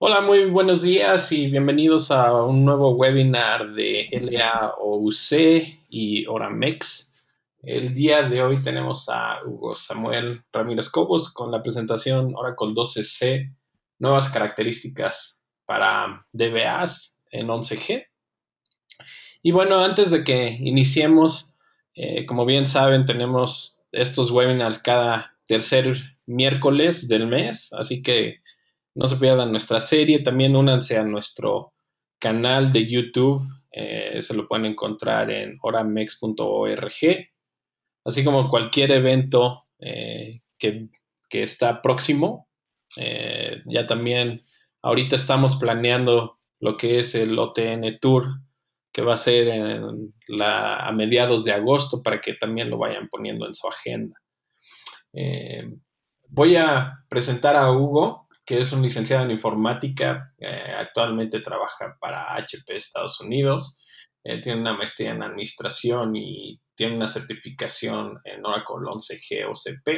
Hola, muy buenos días y bienvenidos a un nuevo webinar de LAOC y Oramex. El día de hoy tenemos a Hugo Samuel Ramírez Cobos con la presentación Oracle 12c, nuevas características para DBAs en 11G. Y bueno, antes de que iniciemos, como bien saben, tenemos estos webinars cada tercer miércoles del mes, así que no se pierdan nuestra serie. También únanse a nuestro canal de YouTube. Se lo pueden encontrar en oramex.org, así como cualquier evento que está próximo. Ya también ahorita estamos planeando lo que es el OTN Tour, que va a ser a mediados de agosto para que también lo vayan poniendo en su agenda. Eh, Voy a presentar a Hugo, que es un licenciado en informática. Actualmente trabaja para HP Estados Unidos. Tiene una maestría en administración y tiene una certificación en Oracle 11G OCP.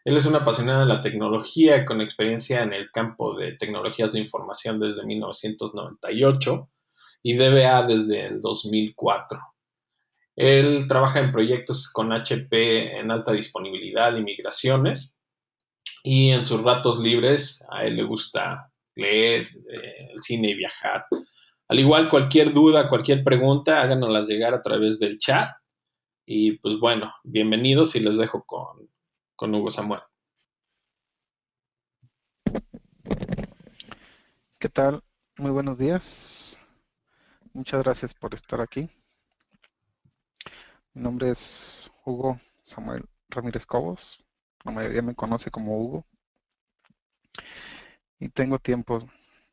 Él es un apasionado de la tecnología con experiencia en el campo de tecnologías de información desde 1998 y DBA desde el 2004. Él trabaja en proyectos con HP en alta disponibilidad y migraciones, y en sus ratos libres a él le gusta leer, el cine y viajar. Al igual, cualquier duda, cualquier pregunta, háganoslas llegar a través del chat. Y pues bueno, bienvenidos y les dejo con Hugo Samuel. ¿Qué tal? Muy buenos días. Muchas gracias por estar aquí. Mi nombre es Hugo Samuel Ramírez Cobos. La mayoría me conoce como Hugo. Y tengo tiempo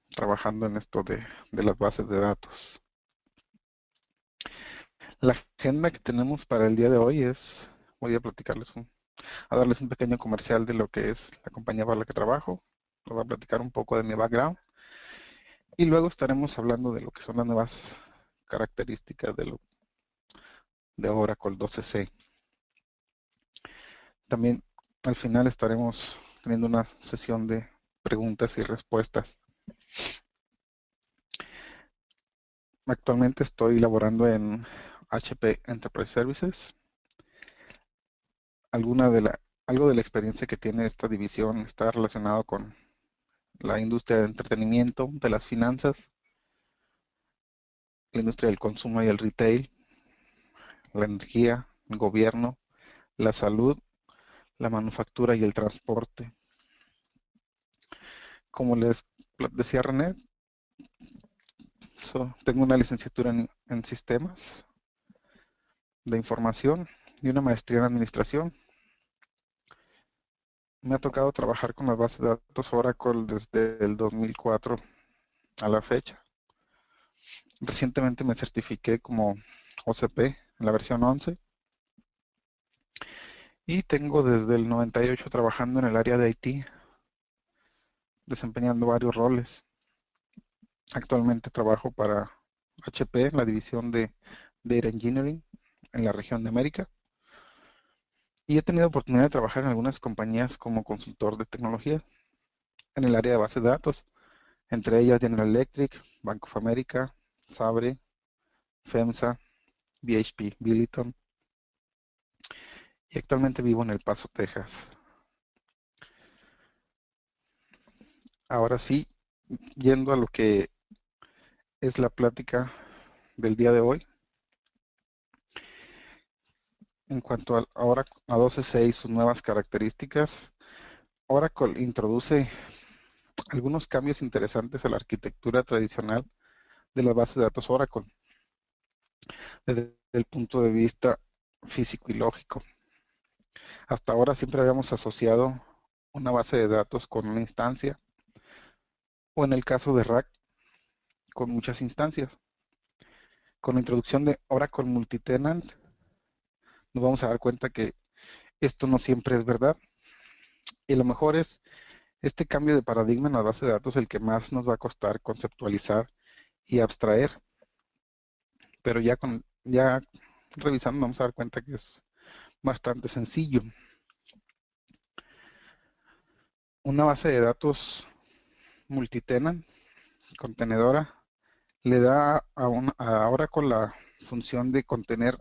trabajando en esto de las bases de datos. La agenda que tenemos para el día de hoy voy a a darles un pequeño comercial de lo que es la compañía para la que trabajo. Les voy a platicar un poco de mi background. Y luego estaremos hablando de lo que son las nuevas características de Oracle 12c. También al final estaremos teniendo una sesión de preguntas y respuestas. Actualmente estoy laborando en HP Enterprise Services. Alguna de la, Algo de la experiencia que tiene esta división está relacionado con la industria de entretenimiento, de las finanzas, la industria del consumo y el retail, la energía, el gobierno, la salud, la manufactura y el transporte. Como les decía René, tengo una licenciatura en sistemas de información y una maestría en administración. Me ha tocado trabajar con las bases de datos Oracle desde el 2004 a la fecha. Recientemente me certifiqué como OCP en la versión 11 y tengo desde el 98 trabajando en el área de IT, desempeñando varios roles. Actualmente trabajo para HP en la división de Data Engineering en la región de América y he tenido oportunidad de trabajar en algunas compañías como consultor de tecnología en el área de bases de datos, entre ellas General Electric, Bank of America, Sabre, FEMSA, BHP Billiton, y actualmente vivo en El Paso, Texas. Ahora sí, yendo a lo que es la plática del día de hoy, en cuanto ahora a 12.6 sus nuevas características, Oracle introduce algunos cambios interesantes a la arquitectura tradicional de la base de datos Oracle, desde el punto de vista físico y lógico. Hasta ahora siempre habíamos asociado una base de datos con una instancia, o en el caso de RAC, con muchas instancias. Con la introducción de Oracle Multitenant, nos vamos a dar cuenta que esto no siempre es verdad. Y a lo mejor es este cambio de paradigma en la base de datos el que más nos va a costar conceptualizar y abstraer. Pero ya revisando vamos a dar cuenta que es bastante sencillo. Una base de datos multitenant, contenedora, le da a Oracle la función de contener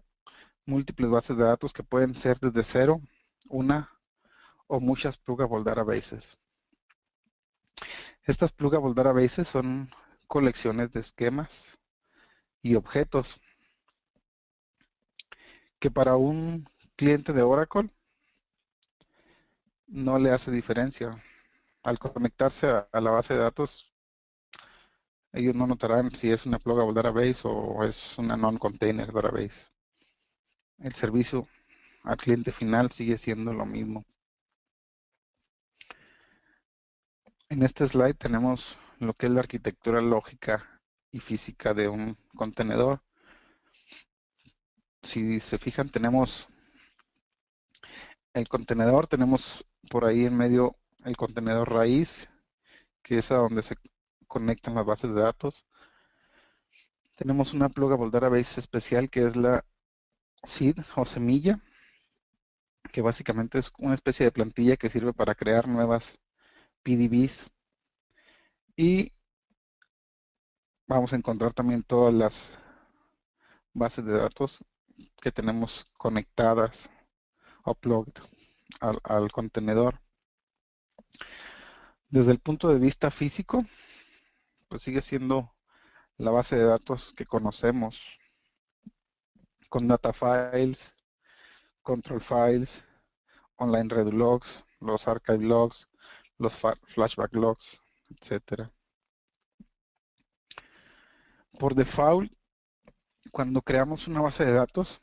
múltiples bases de datos que pueden ser desde cero, una o muchas pluggable databases. Estas pluggable databases son colecciones de esquemas y objetos que para un cliente de Oracle no le hace diferencia. Al conectarse a la base de datos, ellos no notarán si es una pluggable database o es una non-container database. El servicio al cliente final sigue siendo lo mismo. En este slide tenemos lo que es la arquitectura lógica y física de un contenedor. Si se fijan, tenemos el contenedor, tenemos por ahí en medio el contenedor raíz, que es a donde se conectan las bases de datos. Tenemos una pluggable database especial que es la seed o semilla, que básicamente es una especie de plantilla que sirve para crear nuevas PDBs. Y vamos a encontrar también todas las bases de datos que tenemos conectadas, upload al contenedor. Desde el punto de vista físico, pues sigue siendo la base de datos que conocemos, con data files, control files, online redo logs, los archive logs, los flashback logs, etcétera. Por default, cuando creamos una base de datos,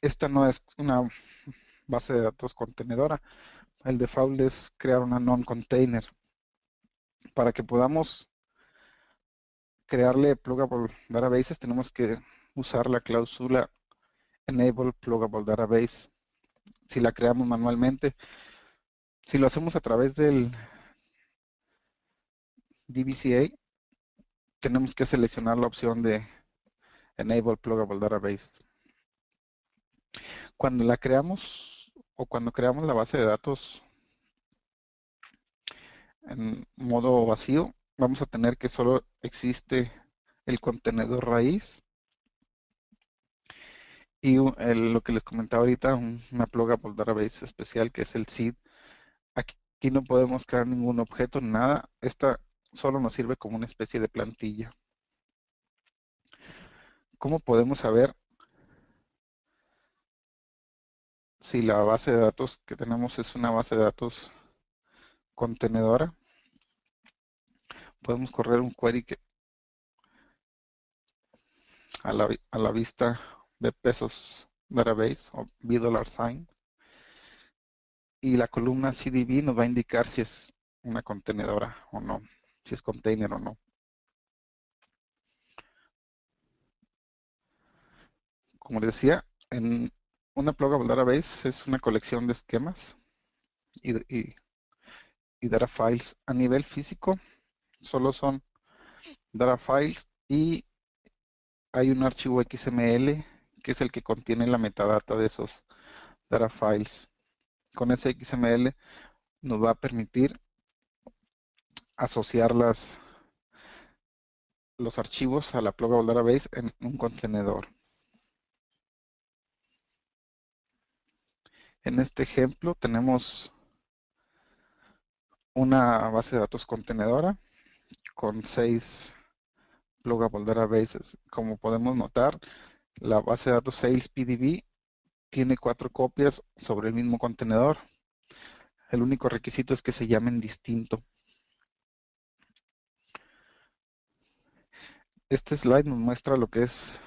esta no es una base de datos contenedora. El default es crear una non-container. Para que podamos crearle pluggable databases, tenemos que usar la cláusula enable pluggable database. Si la creamos manualmente, si lo hacemos a través del DBCA, tenemos que seleccionar la opción de enable pluggable database. Cuando la creamos o cuando creamos la base de datos en modo vacío, vamos a tener que solo existe el contenedor raíz y lo que les comentaba ahorita, una pluggable database especial que es el seed. Aquí no podemos crear ningún objeto, nada. Esta solo nos sirve como una especie de plantilla. ¿Cómo podemos saber si la base de datos que tenemos es una base de datos contenedora? Podemos correr un query a la vista de pesos database o $sign y la columna CDB nos va a indicar si es una contenedora o no, si es container o no. Como les decía, en una pluggable database es una colección de esquemas y data files. A nivel físico, solo son data files y hay un archivo XML que es el que contiene la metadata de esos data files. Con ese XML nos va a permitir asociar los archivos a la pluggable database en un contenedor. En este ejemplo tenemos una base de datos contenedora con 6 pluggable databases. Como podemos notar, la base de datos Sales PDB tiene 4 copias sobre el mismo contenedor. El único requisito es que se llamen distinto. Este slide nos muestra lo que es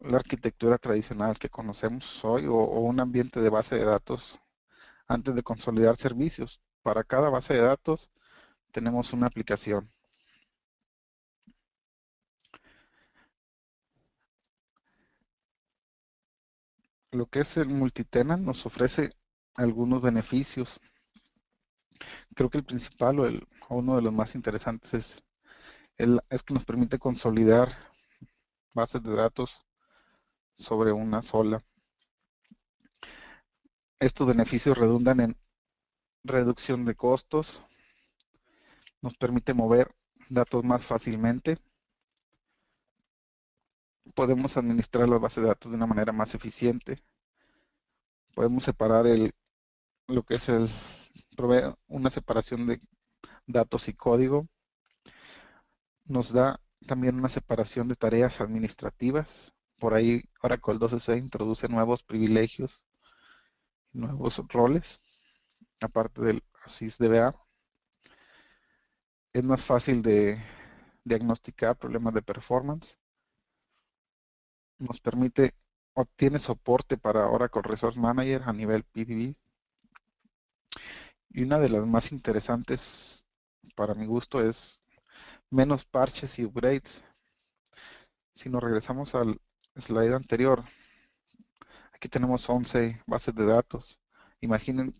la arquitectura tradicional que conocemos hoy o un ambiente de base de datos antes de consolidar servicios. Para cada base de datos tenemos una aplicación. Lo que es el multitenant nos ofrece algunos beneficios. Creo que el principal o uno de los más interesantes es que nos permite consolidar bases de datos sobre una sola. Estos beneficios redundan en reducción de costos, Nos permite mover datos más fácilmente. Podemos administrar las bases de datos de una manera más eficiente. Podemos separar lo que es provee una separación de datos y código. Nos da también una separación de tareas administrativas. Por ahí Oracle 12c introduce nuevos privilegios, nuevos roles, aparte del SysDBA. Es más fácil de diagnosticar problemas de performance. Nos permite, obtiene soporte para Oracle Resource Manager a nivel PDB. Y una de las más interesantes para mi gusto es menos parches y upgrades. Si nos regresamos al slide anterior, aquí tenemos 11 bases de datos. Imaginen,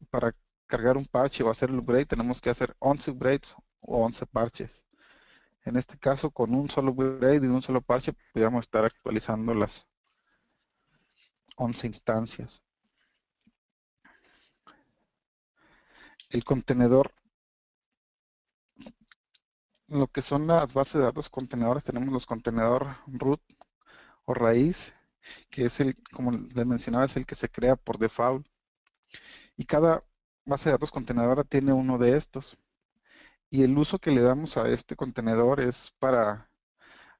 para cargar un parche o hacer el upgrade, tenemos que hacer 11 upgrades o 11 parches. En este caso, con un solo upgrade y un solo parche, podríamos estar actualizando las 11 instancias. El contenedor, lo que son las bases de datos contenedores, tenemos los contenedor root o raíz, que es como les mencionaba, es el que se crea por default. Y cada base de datos contenedora tiene uno de estos. Y el uso que le damos a este contenedor es para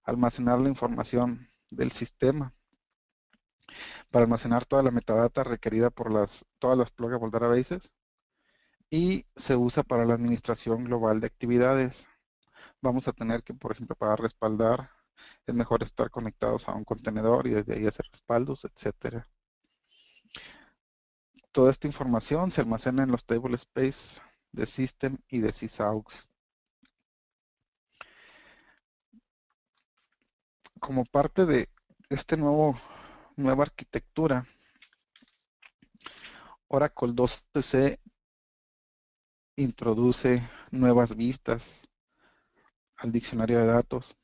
almacenar la información del sistema, para almacenar toda la metadata requerida por todas las pluggable databases, y se usa para la administración global de actividades. Vamos a tener que, por ejemplo, para respaldar, es mejor estar conectados a un contenedor y desde ahí hacer respaldos, etcétera. Toda esta información se almacena en los table space de System y de sysaux. Como parte de este nueva arquitectura, Oracle 12c introduce nuevas vistas al diccionario de datos.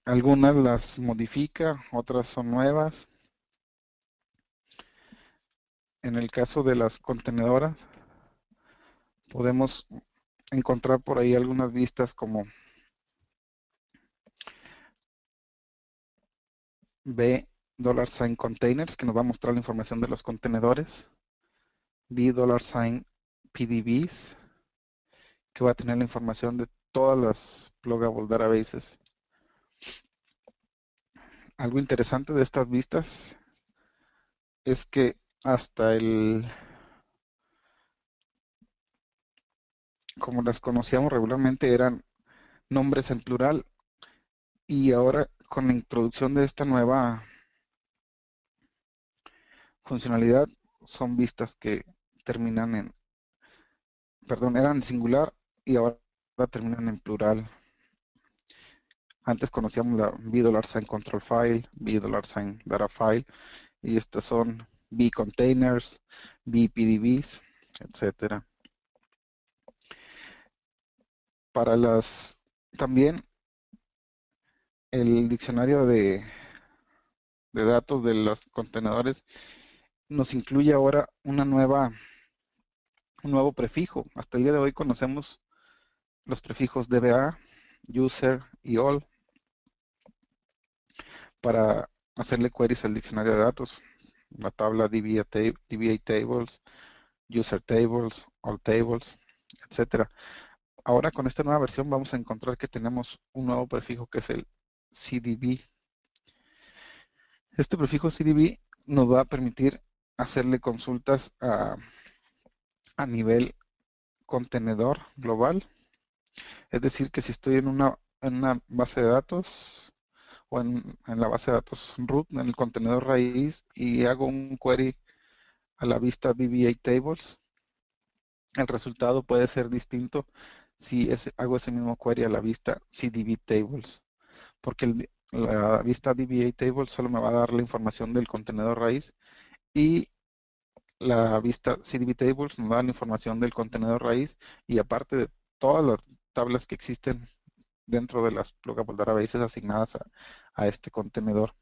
Algunas las modifica, otras son nuevas. En el caso de las contenedoras, podemos encontrar por ahí algunas vistas como B $sign containers, que nos va a mostrar la información de los contenedores. B $sign PDBs, que va a tener la información de todas las pluggable databases. Algo interesante de estas vistas es que hasta como las conocíamos regularmente, eran nombres en plural, y ahora con la introducción de esta nueva funcionalidad son vistas que terminan eran en singular y ahora terminan en plural. Antes conocíamos la B $sign control file, B $sign data file, y estas son B containers, B PDBs, etcétera. También el diccionario de datos de los contenedores nos incluye ahora un nuevo prefijo. Hasta el día de hoy conocemos los prefijos DBA, user y all para hacerle queries al diccionario de datos, la tabla DBA tables, user tables, all tables, etcétera. Ahora con esta nueva versión vamos a encontrar que tenemos un nuevo prefijo que es el CDB. Este prefijo CDB nos va a permitir hacerle consultas a nivel contenedor global. Es decir, que si estoy en una base de datos o en la base de datos root, en el contenedor raíz, y hago un query a la vista DBA tables, el resultado puede ser distinto si hago ese mismo query a la vista CDB tables, porque la vista DBA tables solo me va a dar la información del contenedor raíz, y la vista CDB tables nos da la información del contenedor raíz, y aparte de todas las tablas que existen dentro de las pluggable databases asignadas a este contenedor.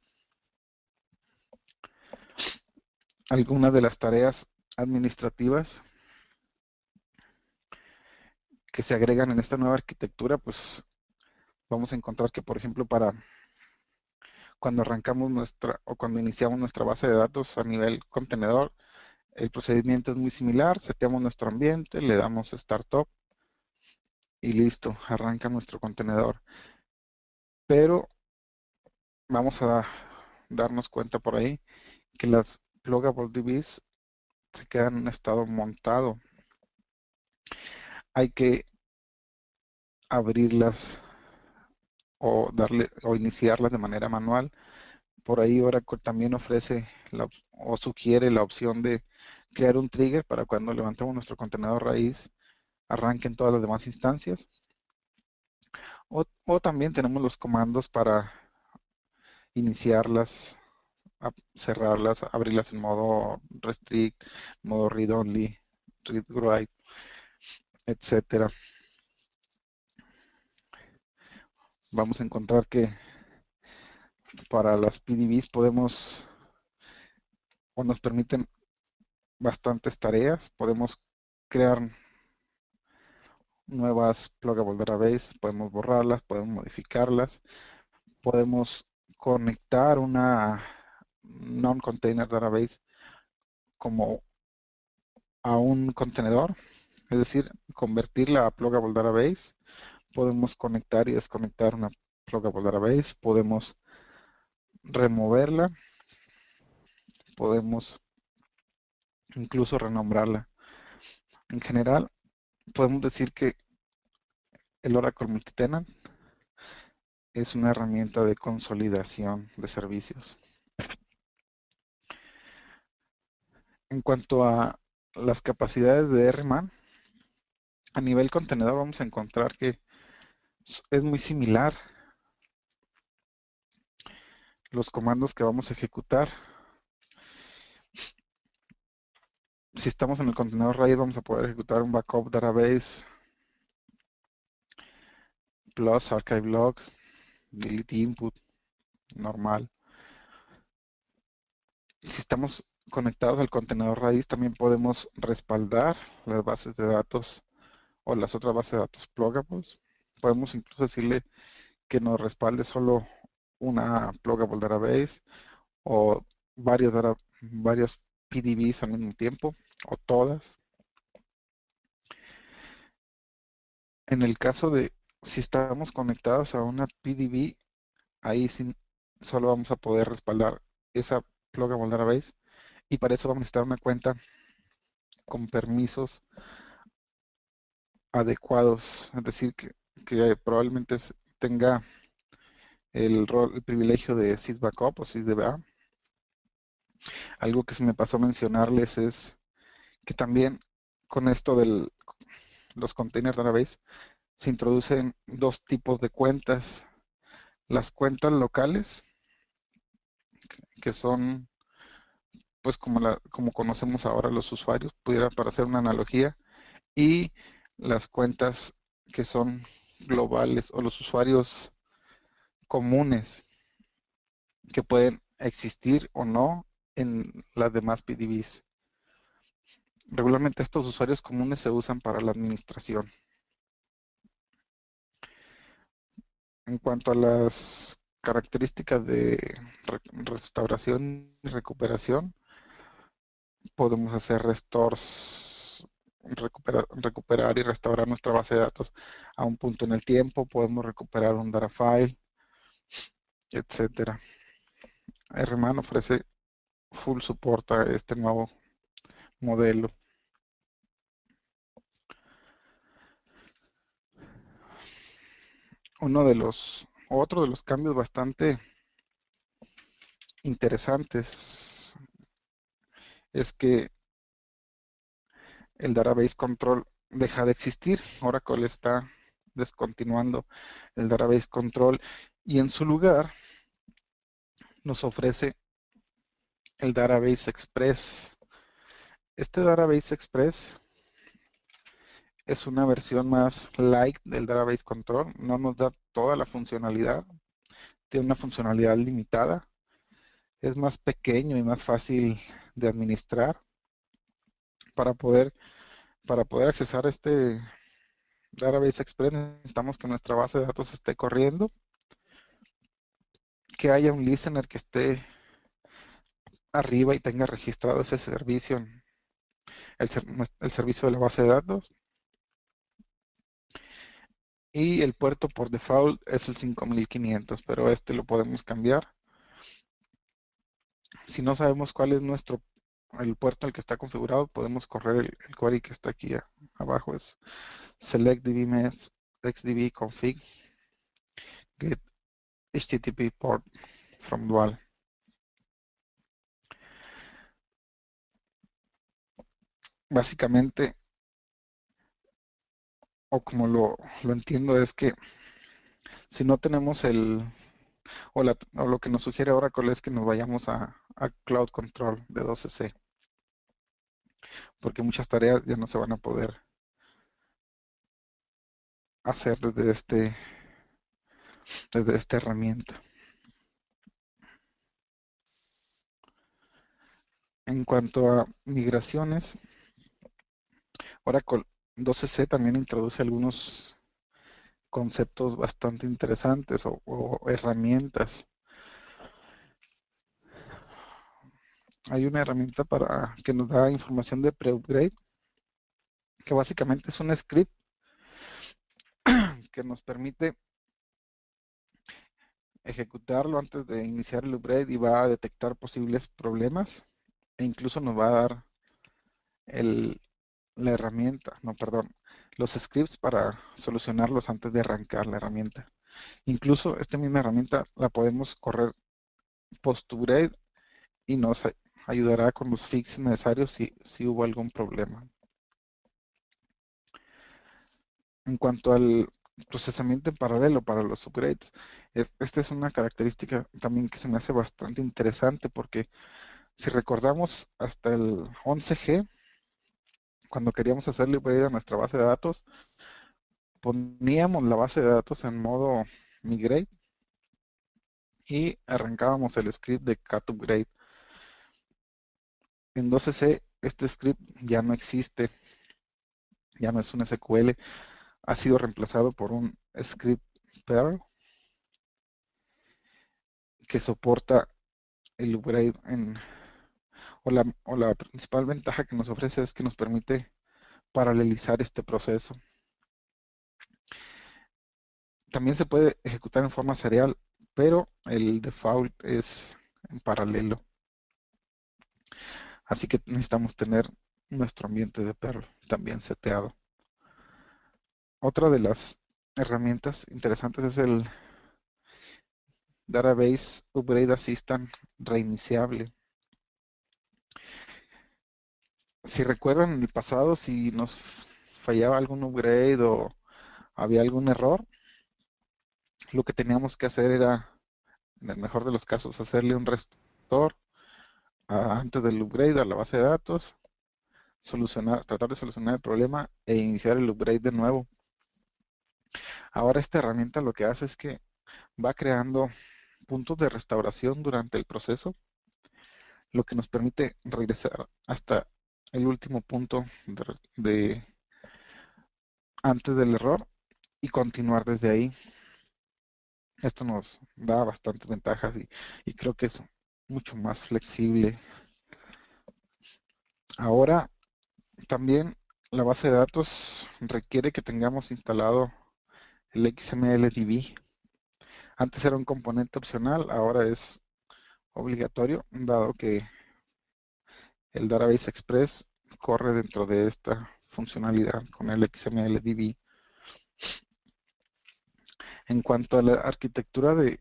Algunas de las tareas administrativas que se agregan en esta nueva arquitectura, pues vamos a encontrar que, por ejemplo, para cuando arrancamos nuestra o cuando iniciamos nuestra base de datos a nivel contenedor, el procedimiento es muy similar, seteamos nuestro ambiente, le damos Startup y listo, arranca nuestro contenedor. Pero vamos a darnos cuenta por ahí que las pluggable DBs se quedan en un estado montado. Hay que abrirlas o iniciarlas de manera manual. Por ahí Oracle también ofrece o sugiere la opción de crear un trigger para cuando levantemos nuestro contenedor raíz arranquen todas las demás instancias. O también tenemos los comandos para iniciarlas, cerrarlas, abrirlas en modo restrict, modo read only, read write, etcétera. Vamos a encontrar que para las PDBs podemos o nos permiten bastantes tareas. Podemos crear nuevas pluggable database, podemos borrarlas, podemos modificarlas, podemos conectar una non-container database como a un contenedor, es decir, convertirla a pluggable database. Podemos conectar y desconectar una pluggable database, podemos removerla, podemos incluso renombrarla. En general, podemos decir que el Oracle Multitenant es una herramienta de consolidación de servicios. En cuanto a las capacidades de RMAN, a nivel contenedor vamos a encontrar que es muy similar los comandos que vamos a ejecutar. Si estamos en el contenedor raíz vamos a poder ejecutar un backup database plus archive log, delete input, normal. Si estamos conectados al contenedor raíz también podemos respaldar las bases de datos o las otras bases de datos pluggables. Podemos incluso decirle que nos respalde solo una pluggable database o varias PDBs al mismo tiempo o todas. En el caso de si estamos conectados a una PDB, ahí sí solo vamos a poder respaldar esa pluggable database y para eso vamos a necesitar una cuenta con permisos adecuados, es decir, que probablemente tenga el privilegio de sysbackup o sysdba. Algo que se me pasó a mencionarles es que también con esto de los container database se introducen dos tipos de cuentas. Las cuentas locales, que son pues como conocemos ahora los usuarios, pudiera para hacer una analogía, y las cuentas que son globales o los usuarios comunes que pueden existir o no en las demás PDBs. Regularmente estos usuarios comunes se usan para la administración. En cuanto a las características de restauración y recuperación, podemos hacer restores, recuperar y restaurar nuestra base de datos a un punto en el tiempo, podemos recuperar un data file, etcétera. RMAN ofrece full support a este nuevo modelo. Otro de los cambios bastante interesantes es que el database control deja de existir. Oracle está descontinuando el database control y en su lugar nos ofrece el database express. Este database express es una versión más light del database control, no nos da toda la funcionalidad, tiene una funcionalidad limitada, es más pequeño y más fácil de administrar. Para poder, para poder accesar este Database Express necesitamos que nuestra base de datos esté corriendo, que haya un listener que esté arriba y tenga registrado ese servicio, el servicio de la base de datos. Y el puerto por default es el 5500, pero este lo podemos cambiar. Si no sabemos cuál es el puerto al que está configurado, podemos correr el query que está aquí abajo. Es select dbmes xdb config get http port from dual. Básicamente, o como lo entiendo, es que si no tenemos o lo que nos sugiere Oracle es que nos vayamos a Cloud Control de 12c, porque muchas tareas ya no se van a poder hacer desde esta herramienta. En cuanto a migraciones, Oracle 12c también introduce algunos conceptos bastante interesantes o herramientas. Hay una herramienta que nos da información de pre-upgrade, que básicamente es un script que nos permite ejecutarlo antes de iniciar el upgrade y va a detectar posibles problemas e incluso nos va a dar la herramienta, no, perdón, los scripts para solucionarlos antes de arrancar la herramienta. Incluso esta misma herramienta la podemos correr post-upgrade y nos ayudará con los fixes necesarios si hubo algún problema. En cuanto al procesamiento en paralelo para los upgrades, esta es una característica también que se me hace bastante interesante porque si recordamos hasta el 11G, cuando queríamos hacerle upgrade a nuestra base de datos, poníamos la base de datos en modo migrate y arrancábamos el script de cat upgrade. En 12C este script ya no existe, ya no es un SQL, ha sido reemplazado por un script Perl que soporta el upgrade o la principal ventaja que nos ofrece es que nos permite paralelizar este proceso. También se puede ejecutar en forma serial, pero el default es en paralelo. Así que necesitamos tener nuestro ambiente de Perl también seteado. Otra de las herramientas interesantes es el Database Upgrade Assistant reiniciable. Si recuerdan en el pasado, si nos fallaba algún upgrade o había algún error, lo que teníamos que hacer era, en el mejor de los casos, hacerle un restore antes del upgrade a la base de datos, tratar de solucionar el problema e iniciar el upgrade de nuevo. Ahora esta herramienta lo que hace es que va creando puntos de restauración durante el proceso, lo que nos permite regresar hasta el último punto antes del error y continuar desde ahí. Esto nos da bastantes ventajas y creo que es mucho más flexible. Ahora también la base de datos requiere que tengamos instalado el XMLDB. Antes era un componente opcional, ahora es obligatorio, dado que el Database Express corre dentro de esta funcionalidad con el XMLDB. En cuanto a la arquitectura de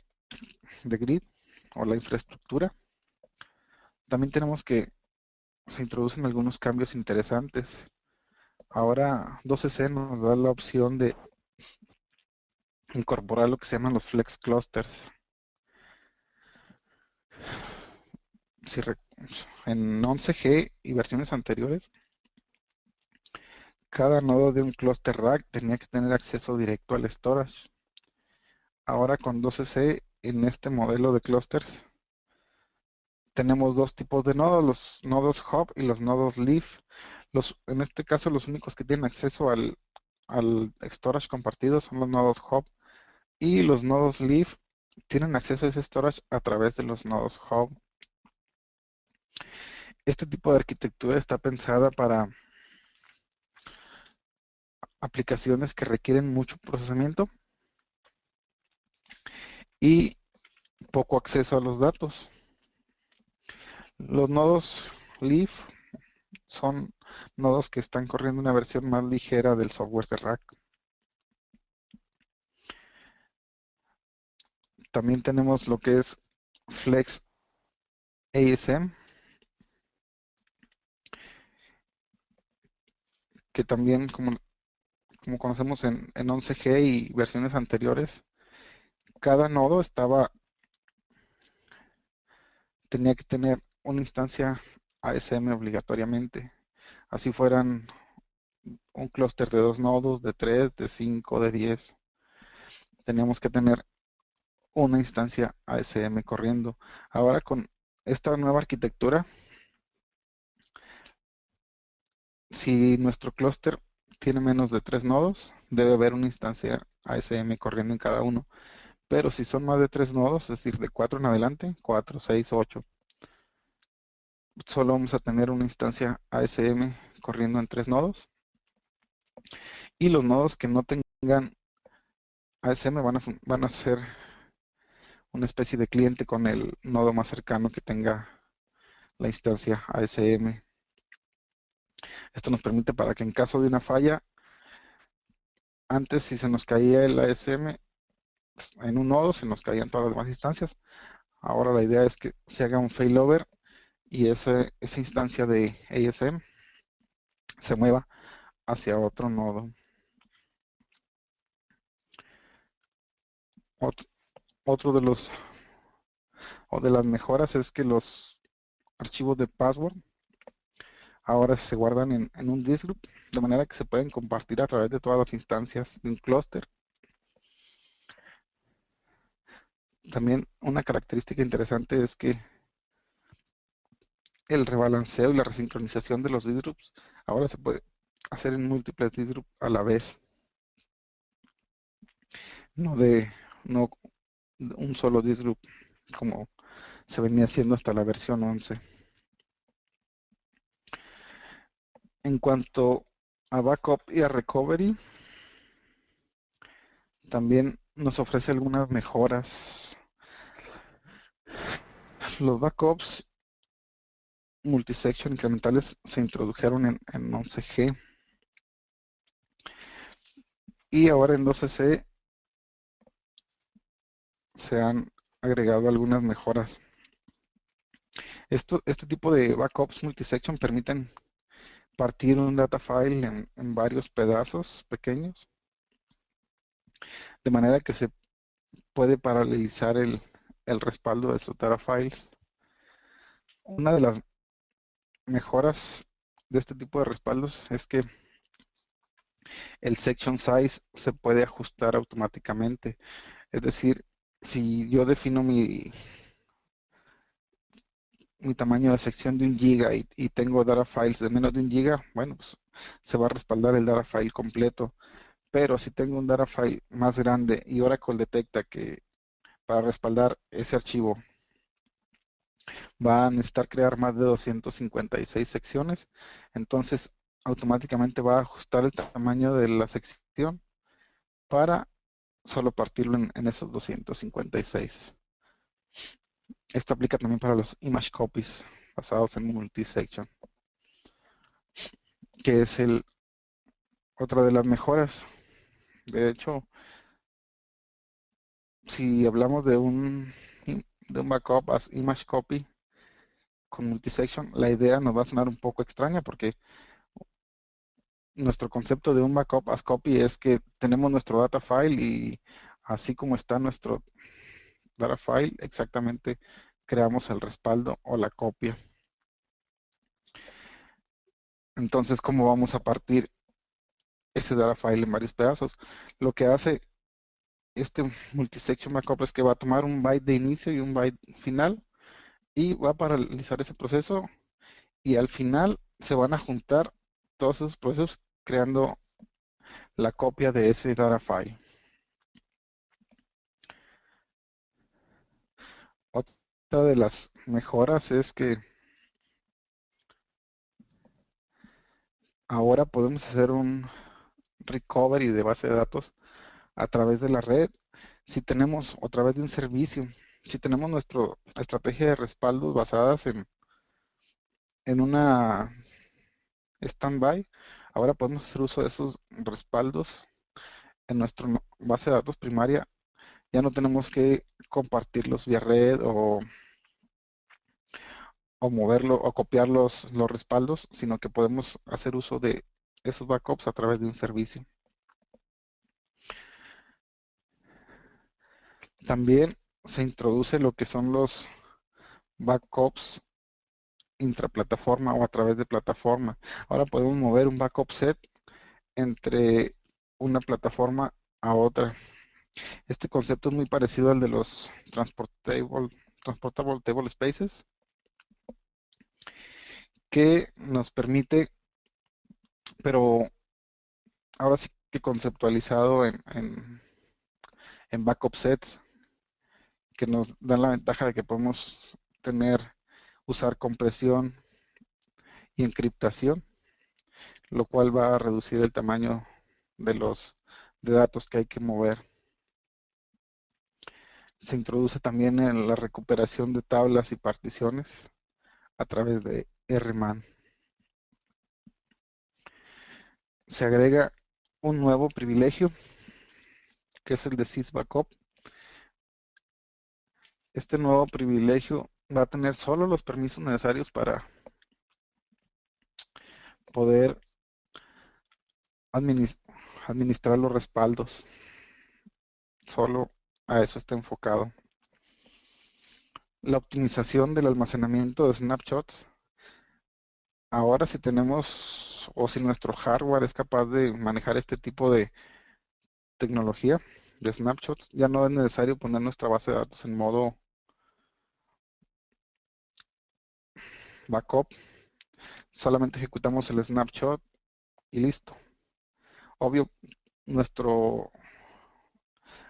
grid o la infraestructura, también tenemos que se introducen algunos cambios interesantes. Ahora 12C nos da la opción de incorporar lo que se llaman los flex clusters. Si en 11G y versiones anteriores, cada nodo de un cluster rack tenía que tener acceso directo al storage. Ahora con 12C, en este modelo de clusters, tenemos dos tipos de nodos, los nodos hub y los nodos leaf. En este caso, los únicos que tienen acceso al storage compartido son los nodos hub, y los nodos leaf tienen acceso a ese storage a través de los nodos hub. Este tipo de arquitectura está pensada para aplicaciones que requieren mucho procesamiento y poco acceso a los datos. Los nodos leaf son nodos que están corriendo una versión más ligera del software de rack. También tenemos lo que es Flex ASM, que también, como conocemos en 11G y versiones anteriores, cada nodo tenía que tener una instancia ASM obligatoriamente. Así fueran un clúster de 2 nodos, de 3, de 5, de 10. Teníamos que tener una instancia ASM corriendo. Ahora con esta nueva arquitectura, si nuestro clúster tiene menos de 3 nodos, debe haber una instancia ASM corriendo en cada uno. Pero si son más de 3 nodos, es decir, de 4 en adelante, 4, 6, 8, solo vamos a tener una instancia ASM corriendo en 3 nodos. Y los nodos que no tengan ASM van a ser una especie de cliente con el nodo más cercano que tenga la instancia ASM. Esto nos permite para que en caso de una falla, antes si se nos caía el ASM en un nodo, se nos caían todas las demás instancias. Ahora la idea es que se haga un failover y esa instancia de ASM se mueva hacia otro nodo. Otro de las mejoras es que los archivos de password ahora se guardan en un disk group, de manera que se pueden compartir a través de todas las instancias de un clúster. También una característica interesante es que el rebalanceo y la resincronización de los disk groups ahora se puede hacer en múltiples disk groups a la vez, no un solo disk group como se venía haciendo hasta la versión 11. En cuanto a backup y a recovery, también nos ofrece algunas mejoras. Los backups multisection incrementales se introdujeron en 11G y ahora en 12C se han agregado algunas mejoras. Este tipo de backups multisection permiten partir un data file en varios pedazos pequeños, de manera que se puede paralelizar el respaldo de sus data files. Una de las mejoras de este tipo de respaldos es que el section size se puede ajustar automáticamente. Es decir, si yo defino mi tamaño de sección de 1 GB y tengo data files de menos de 1 GB, bueno, pues se va a respaldar el data file completo. Pero si tengo un data file más grande y Oracle detecta que para respaldar ese archivo va a necesitar crear más de 256 secciones, entonces automáticamente va a ajustar el tamaño de la sección para solo partirlo en esos 256. Esto aplica también para los image copies basados en multisection, que es otra de las mejoras. De hecho, si hablamos de un backup as image copy con multisection, la idea nos va a sonar un poco extraña porque nuestro concepto de un backup as copy es que tenemos nuestro data file y así como está nuestro data file, exactamente creamos el respaldo o la copia. Entonces, ¿cómo vamos a partir ese data file en varios pedazos? Lo que hace este multisection backup es que va a tomar un byte de inicio y un byte final y va a paralizar ese proceso y al final se van a juntar todos esos procesos creando la copia de ese data file. Otra de las mejoras es que ahora podemos hacer un recovery de base de datos a través de la red si tenemos, o a través de un servicio, si tenemos nuestra estrategia de respaldos basadas en una standby, ahora podemos hacer uso de esos respaldos en nuestra base de datos primaria. Ya no tenemos que compartirlos vía red o moverlo o copiar los respaldos, sino que podemos hacer uso de esos backups a través de un servicio. También se introduce lo que son los backups intraplataforma o a través de plataforma. Ahora podemos mover un backup set entre una plataforma a otra. Este concepto es muy parecido al de los transportable table spaces, que nos permite, pero ahora sí que conceptualizado en backup sets, que nos dan la ventaja de que podemos usar compresión y encriptación, lo cual va a reducir el tamaño de los de datos que hay que mover. Se introduce también en la recuperación de tablas y particiones a través de RMAN. Se agrega un nuevo privilegio que es el de sysbackup. Este nuevo privilegio va a tener solo los permisos necesarios para poder administrar los respaldos. Solo a eso está enfocado. La optimización del almacenamiento de snapshots. Ahora si tenemos o si nuestro hardware es capaz de manejar este tipo de tecnología de snapshots, ya no es necesario poner nuestra base de datos en modo backup. Solamente ejecutamos el snapshot y listo. Obvio, nuestro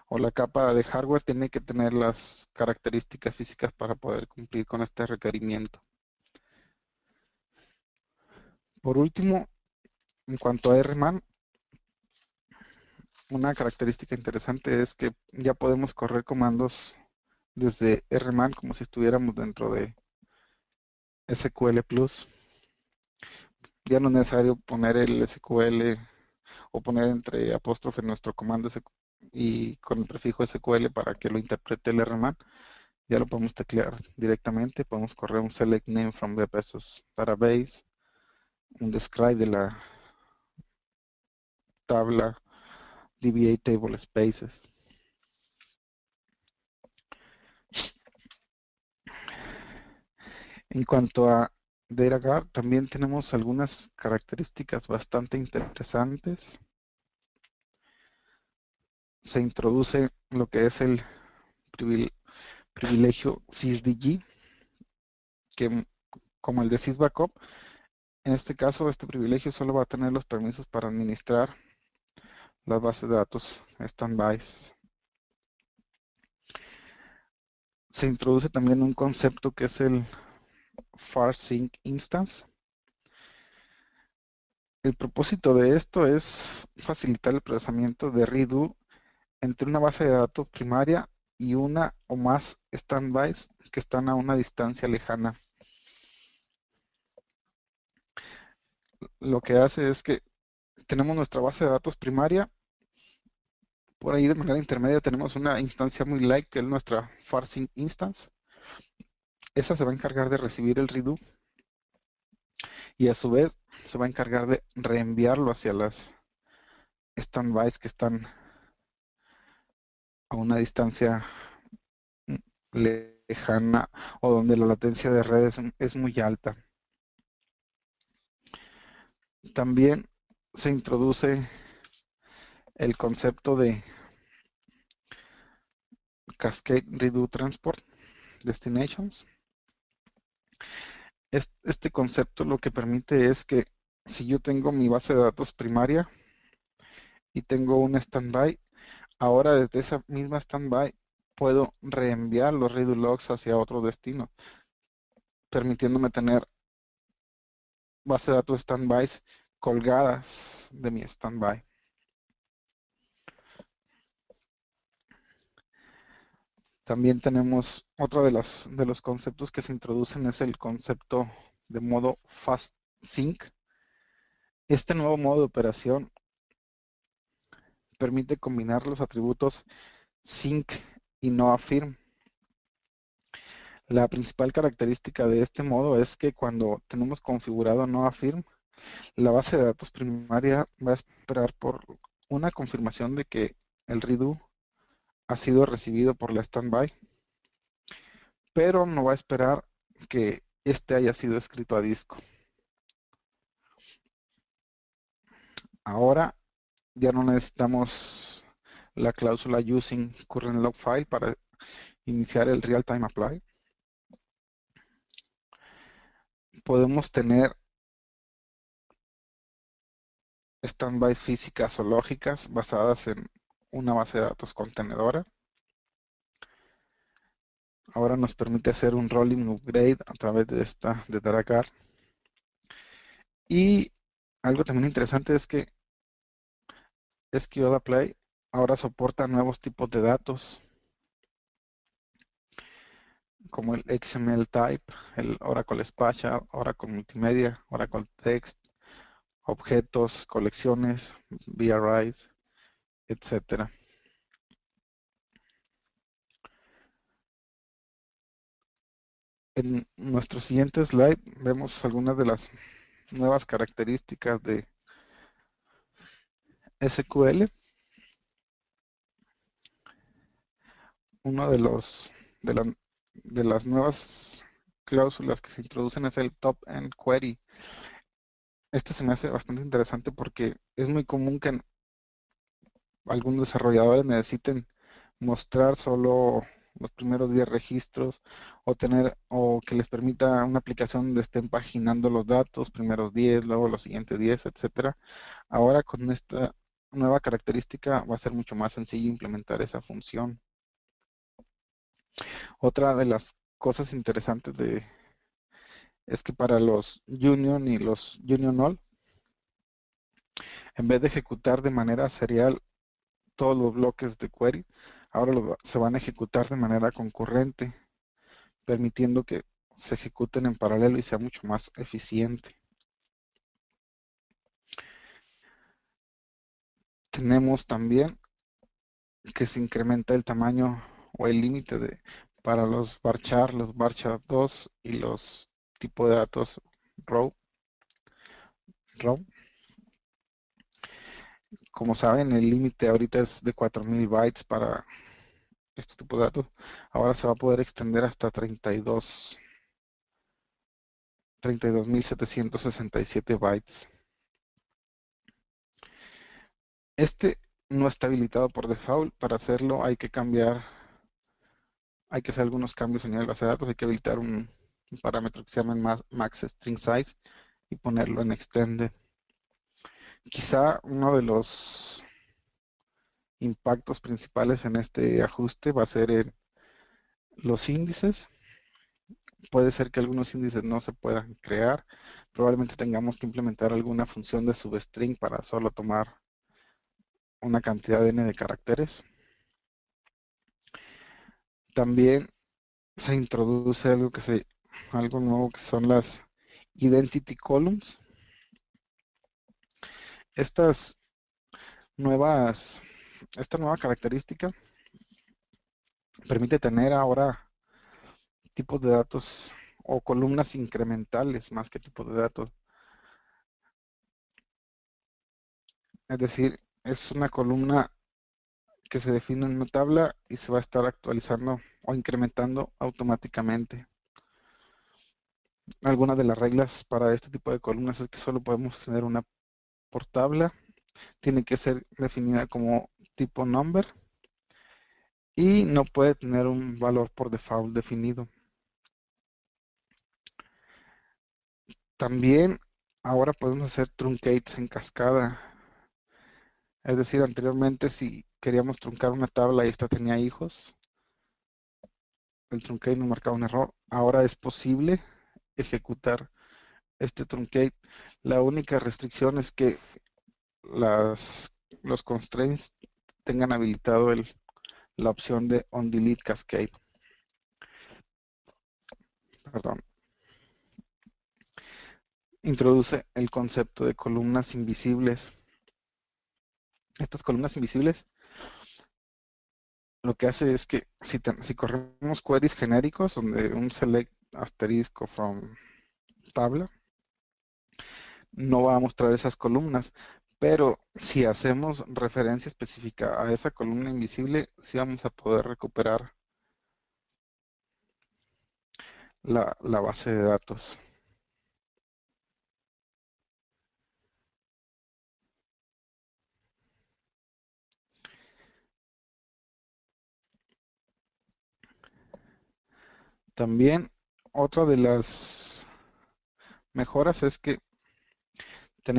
o la capa de hardware tiene que tener las características físicas para poder cumplir con este requerimiento. Por último, en cuanto a RMAN, una característica interesante es que ya podemos correr comandos desde RMAN como si estuviéramos dentro de SQL Plus. Ya no es necesario poner el SQL o poner entre apóstrofe nuestro comando y con el prefijo SQL para que lo interprete el RMAN. Ya lo podemos teclear directamente. Podemos correr un select name from the Pesos database, un describe de la tabla DBA table spaces. En cuanto a DataGuard, también tenemos algunas características bastante interesantes. Se introduce lo que es el privilegio sysdg, que como el de sysbackup, en este caso este privilegio solo va a tener los permisos para administrar las bases de datos standby. Se introduce también un concepto que es el FAR-Sync Instance. El propósito de esto es facilitar el procesamiento de redo entre una base de datos primaria y una o más standbys que están a una distancia lejana. Lo que hace es que tenemos nuestra base de datos primaria, por ahí de manera intermedia tenemos una instancia muy light que es nuestra FAR-Sync Instance. Esa se va a encargar de recibir el redo y a su vez se va a encargar de reenviarlo hacia las standbys que están a una distancia lejana o donde la latencia de redes es muy alta. También se introduce el concepto de Cascade Redo Transport Destinations. Este concepto lo que permite es que si yo tengo mi base de datos primaria y tengo un standby, ahora desde esa misma standby puedo reenviar los redo logs hacia otro destino, permitiéndome tener base de datos standbys colgadas de mi standby. También tenemos otro de los conceptos que se introducen es el concepto de modo fast sync. Este nuevo modo de operación permite combinar los atributos sync y no affirm. La principal característica de este modo es que cuando tenemos configurado no affirm, la base de datos primaria va a esperar por una confirmación de que el redo ha sido recibido por la standby, pero no va a esperar que este haya sido escrito a disco. Ahora ya no necesitamos la cláusula using current log file para iniciar el real-time apply. Podemos tener standbys físicas o lógicas basadas en una base de datos contenedora. Ahora nos permite hacer un rolling upgrade a través de esta de Datacar. Y algo también interesante es que SQL Apply ahora soporta nuevos tipos de datos como el XML Type, el Oracle Spatial, Oracle Multimedia, Oracle Text, objetos, colecciones, VRIs, etcétera. En nuestro siguiente slide vemos algunas de las nuevas características de SQL. Uno de las nuevas cláusulas que se introducen es el top end query. Este se me hace bastante interesante porque es muy común que algunos desarrolladores necesiten mostrar solo los primeros 10 registros o que les permita una aplicación donde estén paginando los datos, primeros 10, luego los siguientes 10, etcétera. Ahora con esta nueva característica va a ser mucho más sencillo implementar esa función. Otra de las cosas interesantes es que para los union y los union all, en vez de ejecutar de manera serial todos los bloques de query, ahora se van a ejecutar de manera concurrente, permitiendo que se ejecuten en paralelo y sea mucho más eficiente. Tenemos también que se incrementa el tamaño o el límite para los varchar 2 y los tipos de datos row. Como saben, el límite ahorita es de 4000 bytes para este tipo de datos. Ahora se va a poder extender hasta 32.767 bytes. Este no está habilitado por default. Para hacerlo hay que hacer algunos cambios en el base de datos. Hay que habilitar un parámetro que se llama max string size y ponerlo en extended. Quizá uno de los impactos principales en este ajuste va a ser en los índices. Puede ser que algunos índices no se puedan crear. Probablemente tengamos que implementar alguna función de substring para solo tomar una cantidad n de caracteres. También se introduce algo nuevo que son las identity columns. Estas esta nueva característica permite tener ahora tipos de datos o columnas incrementales más que tipos de datos. Es decir, es una columna que se define en una tabla y se va a estar actualizando o incrementando automáticamente. Algunas de las reglas para este tipo de columnas es que solo podemos tener una por tabla, tiene que ser definida como tipo number y no puede tener un valor por default definido. También ahora podemos hacer truncates en cascada. Es decir, anteriormente si queríamos truncar una tabla y esta tenía hijos, el truncate nos marcaba un error. Ahora es posible ejecutar este truncate. La única restricción es que las, los constraints tengan habilitado la opción de on delete cascade. Perdón. Introduce el concepto de columnas invisibles. Estas columnas invisibles lo que hace es que si corremos queries genéricos donde un select asterisco from tabla no va a mostrar esas columnas, pero si hacemos referencia específica a esa columna invisible, sí vamos a poder recuperar la base de datos. También otra de las mejoras es que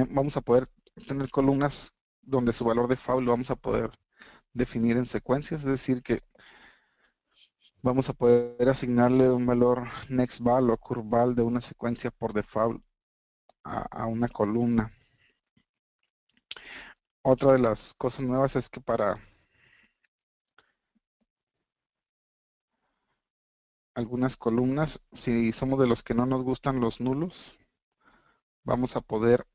vamos a poder tener columnas donde su valor de default lo vamos a poder definir en secuencias, es decir que vamos a poder asignarle un valor nextval o curval de una secuencia por default a una columna. Otra de las cosas nuevas es que para algunas columnas, si somos de los que no nos gustan los nulos, vamos a poder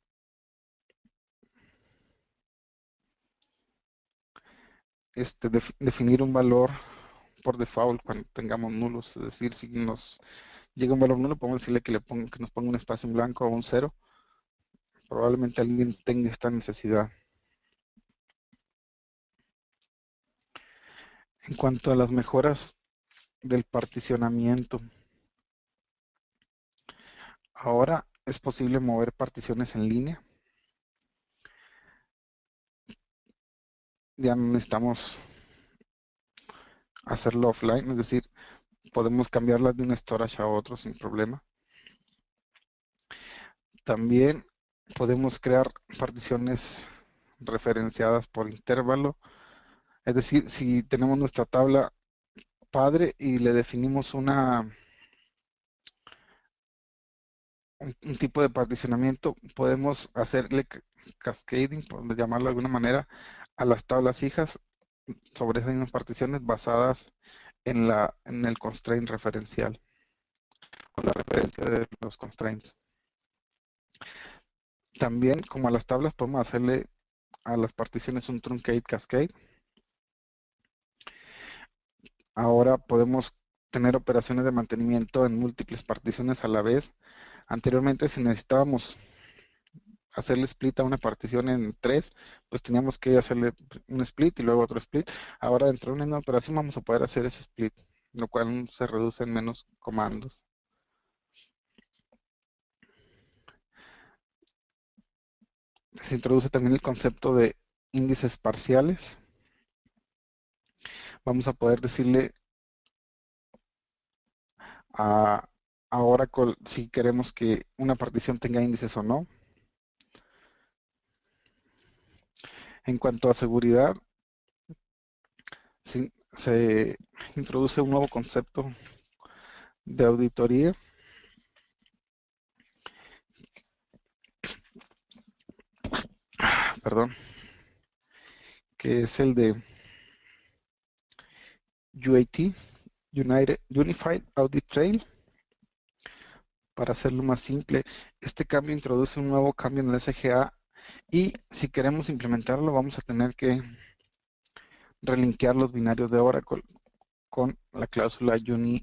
definir un valor por default cuando tengamos nulos. Es decir, si nos llega un valor nulo, podemos decirle que nos ponga un espacio en blanco o un cero. Probablemente alguien tenga esta necesidad. En cuanto a las mejoras del particionamiento, ahora es posible mover particiones en línea. Ya no necesitamos hacerlo offline, es decir, podemos cambiarlas de un storage a otro sin problema. También podemos crear particiones referenciadas por intervalo. Es decir, si tenemos nuestra tabla padre y le definimos un tipo de particionamiento, podemos hacerle cascading, por llamarlo de alguna manera, a las tablas hijas sobre esas mismas particiones basadas en el constraint referencial, con la referencia de los constraints. También, como a las tablas, podemos hacerle a las particiones un truncate cascade. Ahora podemos tener operaciones de mantenimiento en múltiples particiones a la vez. Anteriormente, si necesitábamos hacerle split a una partición en tres, pues teníamos que hacerle un split y luego otro split. Ahora, dentro de una misma operación, vamos a poder hacer ese split, lo cual se reduce en menos comandos. Se introduce también el concepto de índices parciales. Vamos a poder decirle a Oracle si queremos que una partición tenga índices o no. En cuanto a seguridad, se introduce un nuevo concepto de auditoría, perdón, que es el de UAT, Unified Audit Trail. Para hacerlo más simple, este cambio introduce un nuevo cambio en el SGA y si queremos implementarlo vamos a tener que relinkear los binarios de Oracle con la cláusula UniOut_on.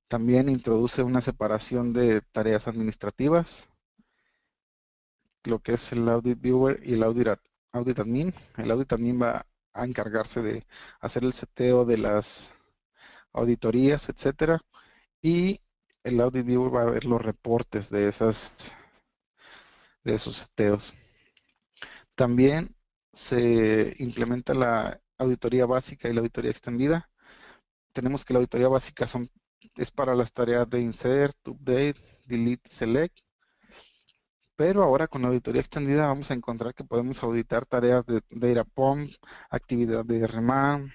También introduce una separación de tareas administrativas, lo que es el Audit Viewer y el Audit Admin. El Audit Admin va a encargarse de hacer el seteo de las auditorías, etcétera, y el Audit Viewer va a ver los reportes de esos seteos. También se implementa la auditoría básica y la auditoría extendida. Tenemos que la auditoría básica son es para las tareas de insert, update, delete, select. Pero ahora con la auditoría extendida vamos a encontrar que podemos auditar tareas de data pump, actividad de RMAN,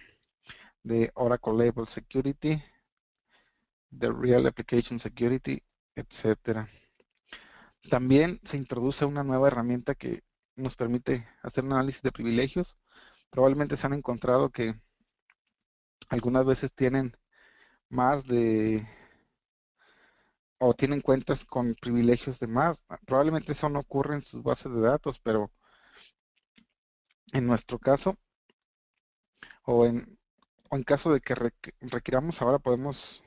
de Oracle Label Security, de Real Application Security, etcétera. También se introduce una nueva herramienta que nos permite hacer un análisis de privilegios. Probablemente se han encontrado que algunas veces tienen más de o tienen cuentas con privilegios de más. Probablemente eso no ocurre en sus bases de datos, pero en nuestro caso o en caso de que requiramos, ahora podemos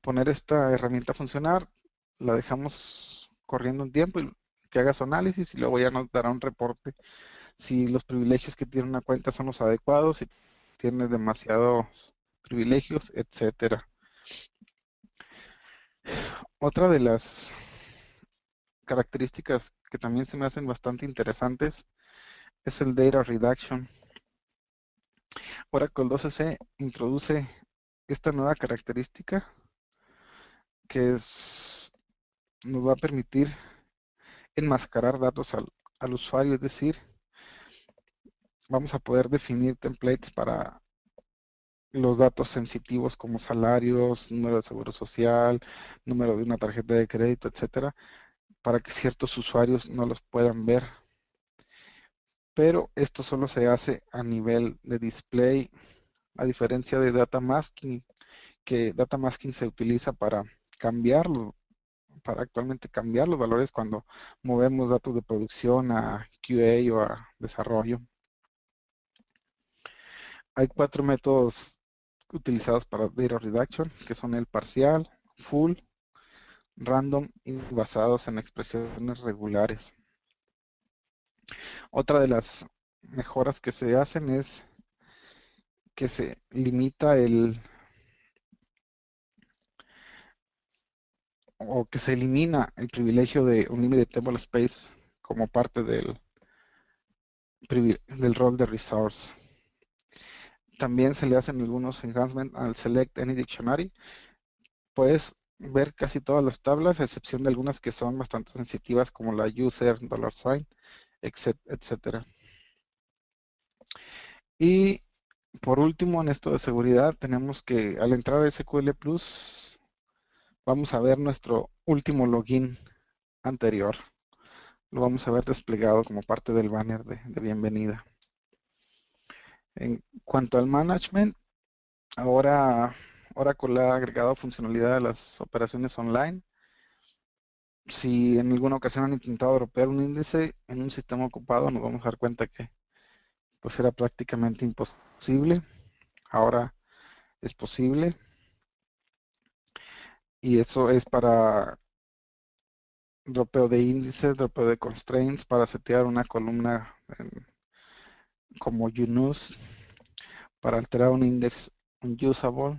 poner esta herramienta a funcionar, la dejamos corriendo un tiempo y que haga su análisis y luego ya nos dará un reporte si los privilegios que tiene una cuenta son los adecuados, si tiene demasiados privilegios, etcétera. Otra de las características que también se me hacen bastante interesantes es el Data Reduction. Oracle 12c introduce esta nueva característica que nos va a permitir enmascarar datos al usuario, es decir, vamos a poder definir templates para los datos sensitivos como salarios, número de seguro social, número de una tarjeta de crédito, etcétera, para que ciertos usuarios no los puedan ver. Pero esto solo se hace a nivel de display, a diferencia de data masking, que data masking se utiliza para cambiarlo, para actualmente cambiar los valores cuando movemos datos de producción a QA o a desarrollo. Hay 4 métodos utilizados para data reduction, que son el parcial, full, random y basados en expresiones regulares. Otra de las mejoras que se hacen es que se limita o que se elimina el privilegio de Unlimited Table Space como parte del rol de resource. También se le hacen algunos enhancements al Select Any Dictionary. Puedes ver casi todas las tablas, a excepción de algunas que son bastante sensitivas, como la user, $sign, etcétera. Y por último, en esto de seguridad, tenemos que al entrar a SQL Plus, vamos a ver nuestro último login anterior. Lo vamos a ver desplegado como parte del banner de bienvenida. En cuanto al management, ahora Oracle ha agregado funcionalidad a las operaciones online. Si en alguna ocasión han intentado dropear un índice en un sistema ocupado, nos vamos a dar cuenta que pues era prácticamente imposible. Ahora es posible y eso es para dropeo de índices, dropeo de constraints, para setear una columna como unuse, para alterar un index unusable,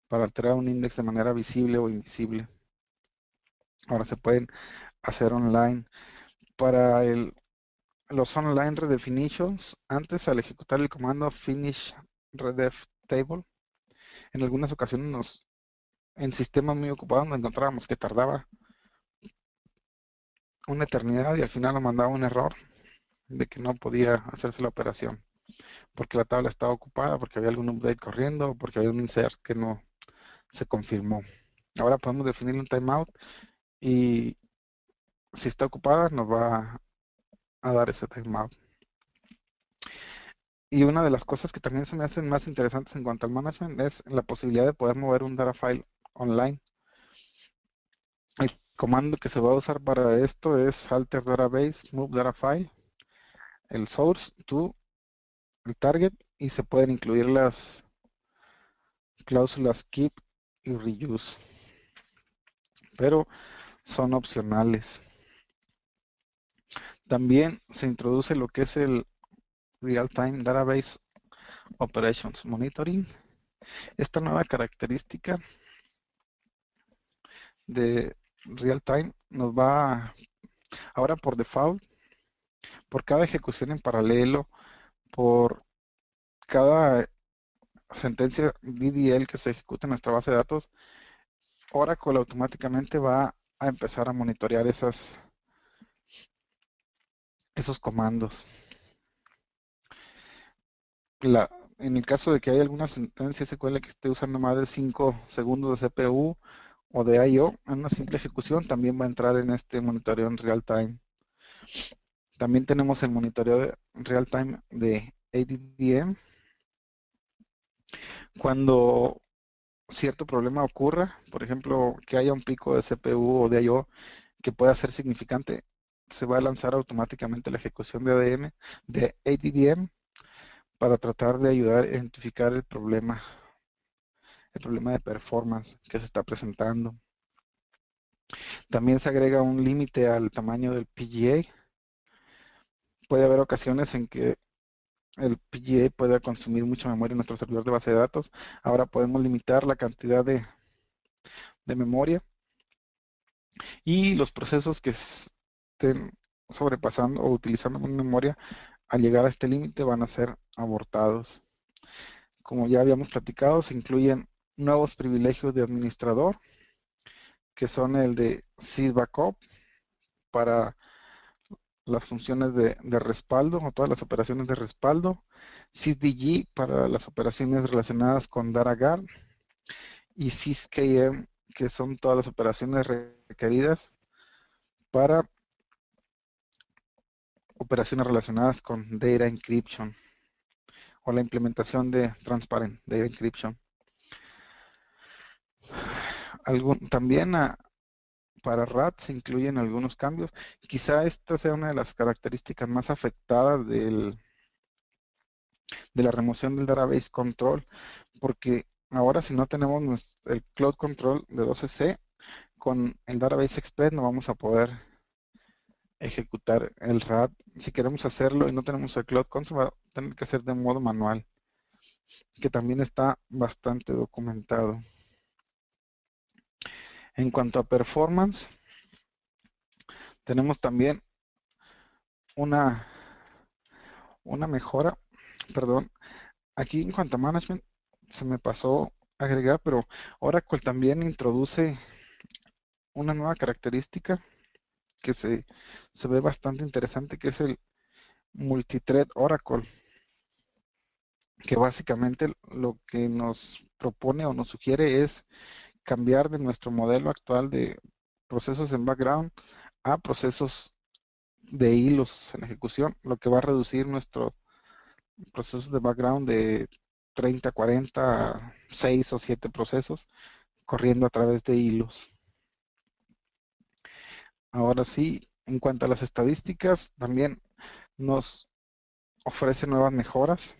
para alterar un index de manera visible o invisible. Ahora se pueden hacer online. Para los online redefinitions, antes al ejecutar el comando finish redef table, en algunas ocasiones en sistemas muy ocupados nos encontrábamos que tardaba una eternidad y al final nos mandaba un error de que no podía hacerse la operación porque la tabla estaba ocupada, porque había algún update corriendo, porque había un insert que no se confirmó. Ahora podemos definir un timeout y si está ocupada nos va a dar ese timeout. Y una de las cosas que también se me hacen más interesantes en cuanto al management es la posibilidad de poder mover un data file online. El comando que se va a usar para esto es alter database move data file, el source to el target, y se pueden incluir las cláusulas keep y reuse, pero son opcionales. También se introduce lo que es el Real-Time Database Operations Monitoring. Esta nueva característica de Real-Time nos va ahora por default, por cada ejecución en paralelo, por cada sentencia DDL que se ejecuta en nuestra base de datos, Oracle automáticamente va a empezar a monitorear esos comandos. En el caso de que haya alguna sentencia SQL que esté usando más de 5 segundos de CPU o de I/O en una simple ejecución, también va a entrar en este monitoreo en real time. También tenemos el monitoreo de real time de ADDM. Cuando cierto problema ocurra, por ejemplo, que haya un pico de CPU o de I/O que pueda ser significante, se va a lanzar automáticamente la ejecución de ADDM para tratar de ayudar a identificar el problema de performance que se está presentando. También se agrega un límite al tamaño del PGA. Puede haber ocasiones en que el PGA pueda consumir mucha memoria en nuestro servidor de base de datos. Ahora podemos limitar la cantidad de memoria y los procesos que estén sobrepasando o utilizando más memoria al llegar a este límite van a ser abortados. Como ya habíamos platicado, se incluyen nuevos privilegios de administrador, que son el de sysbackup para las funciones de respaldo o todas las operaciones de respaldo, sysdg para las operaciones relacionadas con DataGuard y syskm, que son todas las operaciones requeridas para operaciones relacionadas con Data Encryption o la implementación de Transparent Data Encryption. También para RAT se incluyen algunos cambios. Quizá esta sea una de las características más afectadas de la remoción del Database Control, porque ahora si no tenemos el Cloud Control de 12c, con el Database Express no vamos a poder ejecutar el RAT. Si queremos hacerlo y no tenemos el Cloud Control, va a tener que ser de modo manual, que también está bastante documentado. En cuanto a performance, tenemos también una mejora, perdón, aquí en cuanto a management se me pasó a agregar, pero Oracle también introduce una nueva característica que se ve bastante interesante, que es el multithread Oracle, que básicamente lo que nos propone o nos sugiere es cambiar de nuestro modelo actual de procesos en background a procesos de hilos en ejecución, lo que va a reducir nuestro proceso de background de 30, 40, 6 o 7 procesos corriendo a través de hilos. Ahora sí, en cuanto a las estadísticas, también nos ofrece nuevas mejoras,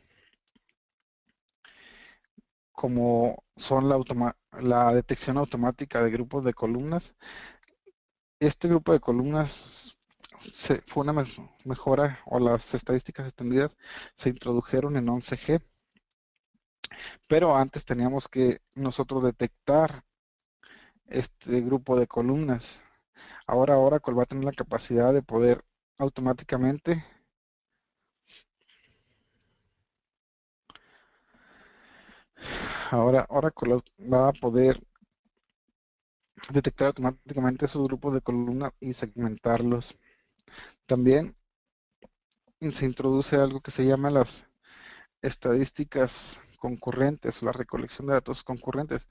como son la detección automática de grupos de columnas. Este grupo de columnas fue una mejora, o las estadísticas extendidas se introdujeron en 11G, pero antes teníamos que nosotros detectar este grupo de columnas. Ahora Oracle va a tener la capacidad de poder automáticamente Oracle va a poder detectar automáticamente esos grupos de columnas y segmentarlos. También se introduce algo que se llama las estadísticas concurrentes o la recolección de datos concurrentes.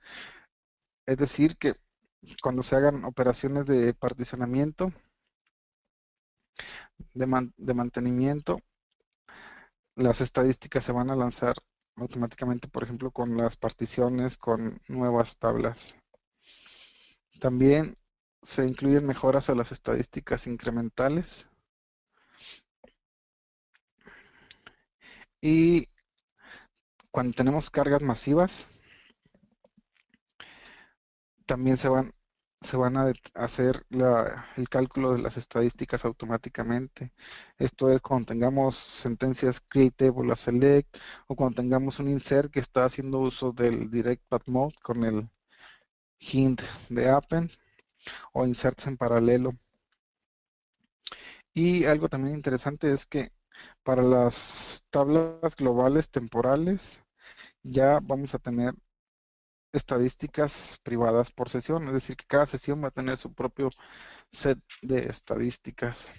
Es decir, que cuando se hagan operaciones de particionamiento, de mantenimiento, las estadísticas se van a lanzar automáticamente, por ejemplo, con las particiones, con nuevas tablas. También se incluyen mejoras a las estadísticas incrementales y cuando tenemos cargas masivas, también se van a hacer el cálculo de las estadísticas automáticamente. Esto es cuando tengamos sentencias create table a select o cuando tengamos un insert que está haciendo uso del direct path mode con el hint de append o inserts en paralelo. Y algo también interesante es que para las tablas globales temporales ya vamos a tener estadísticas privadas por sesión, es decir, que cada sesión va a tener su propio set de estadísticas.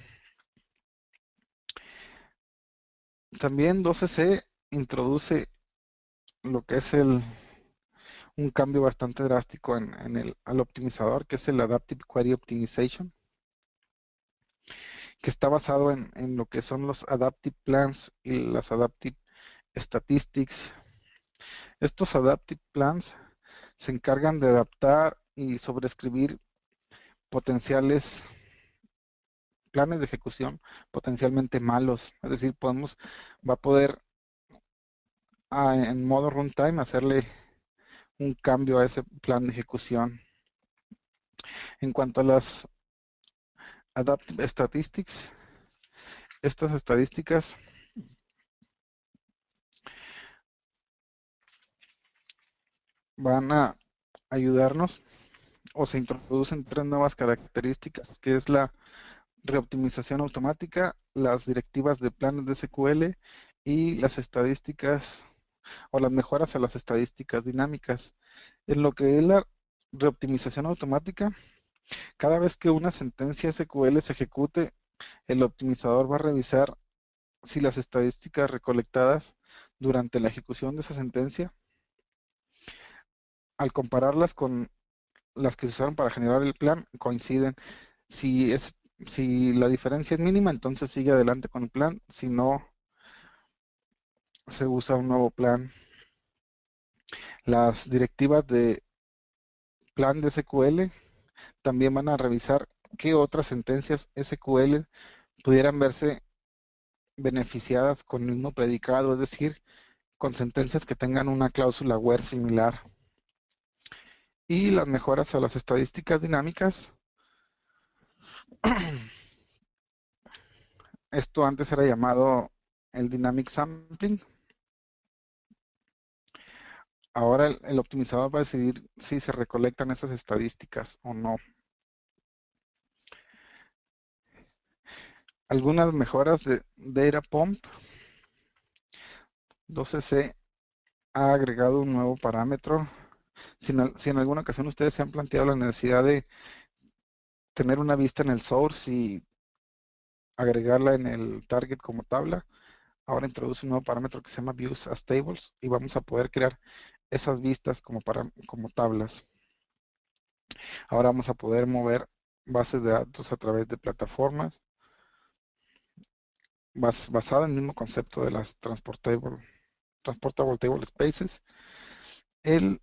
También 12C introduce lo que es un cambio bastante drástico al optimizador, que es el Adaptive Query Optimization, que está basado en lo que son los Adaptive Plans y las Adaptive Statistics. Estos Adaptive Plans se encargan de adaptar y sobreescribir potenciales planes de ejecución potencialmente malos. Es decir, va a poder en modo runtime hacerle un cambio a ese plan de ejecución. En cuanto a las Adaptive Statistics, estas estadísticas van a ayudarnos o se introducen tres nuevas características, que es la reoptimización automática, las directivas de planes de SQL y las estadísticas o las mejoras a las estadísticas dinámicas. En lo que es la reoptimización automática, cada vez que una sentencia SQL se ejecute, el optimizador va a revisar si las estadísticas recolectadas durante la ejecución de esa sentencia, al compararlas con las que se usaron para generar el plan, coinciden. Si es, si la diferencia es mínima, entonces sigue adelante con el plan. Si no, se usa un nuevo plan. Las directivas de plan de SQL también van a revisar qué otras sentencias SQL pudieran verse beneficiadas con el mismo predicado, es decir, con sentencias que tengan una cláusula where similar. Y las mejoras a las estadísticas dinámicas. Esto antes era llamado el dynamic sampling. Ahora el optimizador va a decidir si se recolectan esas estadísticas o no. Algunas mejoras de Data Pump. 12C ha agregado un nuevo parámetro. Si en alguna ocasión ustedes se han planteado la necesidad de tener una vista en el source y agregarla en el target como tabla, ahora introduce un nuevo parámetro que se llama Views as Tables y vamos a poder crear esas vistas como tablas. Ahora vamos a poder mover bases de datos a través de plataformas basada en el mismo concepto de las Transportable Table Spaces.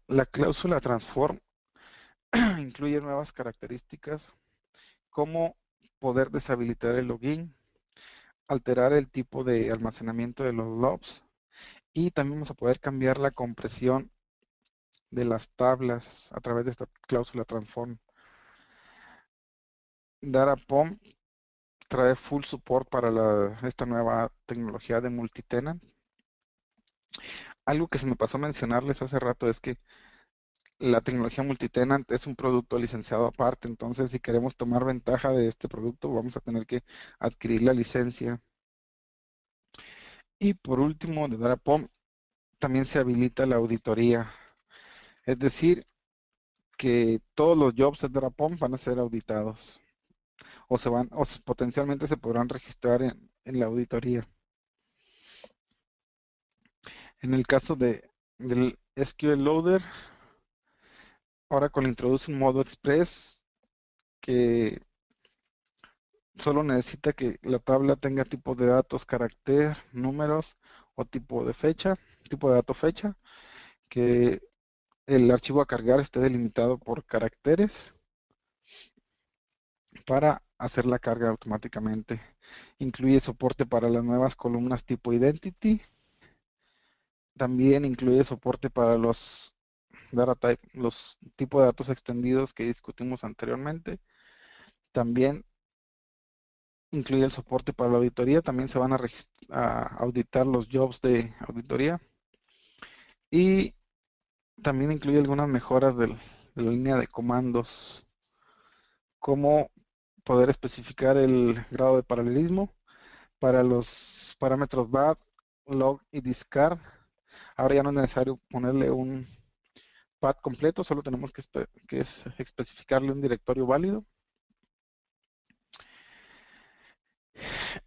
La cláusula transform incluye nuevas características como poder deshabilitar el login, alterar el tipo de almacenamiento de los logs y también vamos a poder cambiar la compresión de las tablas a través de esta cláusula transform. Datapump trae full support para esta nueva tecnología de multitenant. Algo que se me pasó a mencionarles hace rato es que la tecnología multitenant es un producto licenciado aparte, entonces si queremos tomar ventaja de este producto vamos a tener que adquirir la licencia. Y por último, de Datapump también se habilita la auditoría, es decir, que todos los jobs de Datapump van a ser auditados potencialmente se podrán registrar en la auditoría. En el caso del SQL Loader, Oracle introduce un modo express que solo necesita que la tabla tenga tipo de datos, carácter, números o tipo de dato fecha, que el archivo a cargar esté delimitado por caracteres para hacer la carga automáticamente. Incluye soporte para las nuevas columnas tipo identity. También incluye soporte para los data type, los tipos de datos extendidos que discutimos anteriormente. También incluye el soporte para la auditoría. También se van a auditar los jobs de auditoría. Y también incluye algunas mejoras de la línea de comandos, como poder especificar el grado de paralelismo para los parámetros BAD, log y discard. Ahora ya no es necesario ponerle un path completo, solo tenemos que especificarle un directorio válido.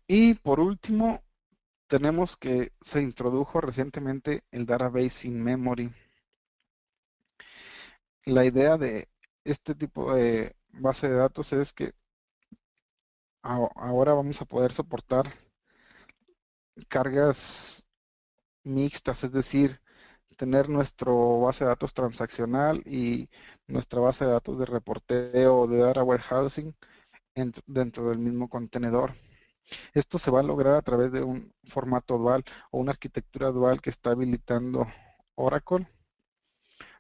Y por último, tenemos que se introdujo recientemente el database in memory. La idea de este tipo de base de datos es que ahora vamos a poder soportar cargas mixtas, es decir, tener nuestro base de datos transaccional y nuestra base de datos de reporteo o de data warehousing dentro del mismo contenedor. Esto se va a lograr a través de un formato dual o una arquitectura dual que está habilitando Oracle,